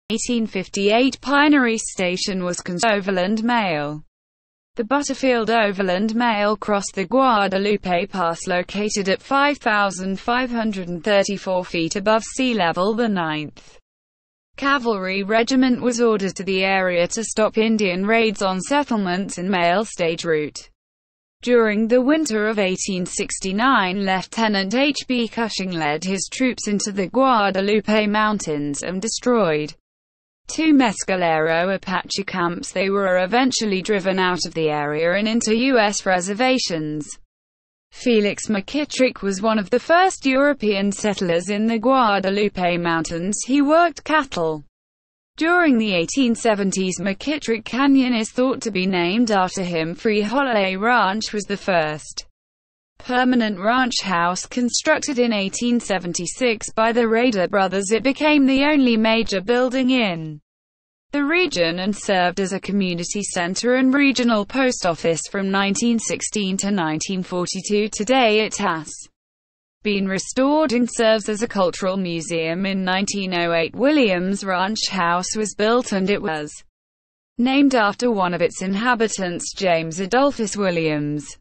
1858 Pinery Station was constructed. Overland Mail. The Butterfield Overland Mail crossed the Guadalupe Pass located at 5,534 feet above sea level. The 9th Cavalry Regiment was ordered to the area to stop Indian raids on settlements and mail stage route. During the winter of 1869, Lieutenant H. B. Cushing led his troops into the Guadalupe Mountains and destroyed 2 Mescalero Apache camps. They were eventually driven out of the area and into U.S. reservations. Felix McKittrick was one of the first European settlers in the Guadalupe Mountains. He worked cattle. During the 1870s, McKittrick Canyon is thought to be named after him. Frijole Ranch was the first permanent ranch house constructed in 1876 by the Rader brothers. It became the only major building in the region and served as a community center and regional post office from 1916 to 1942. Today it has been restored and serves as a cultural museum. In 1908, Williams Ranch House was built and it was named after one of its inhabitants, James Adolphus Williams.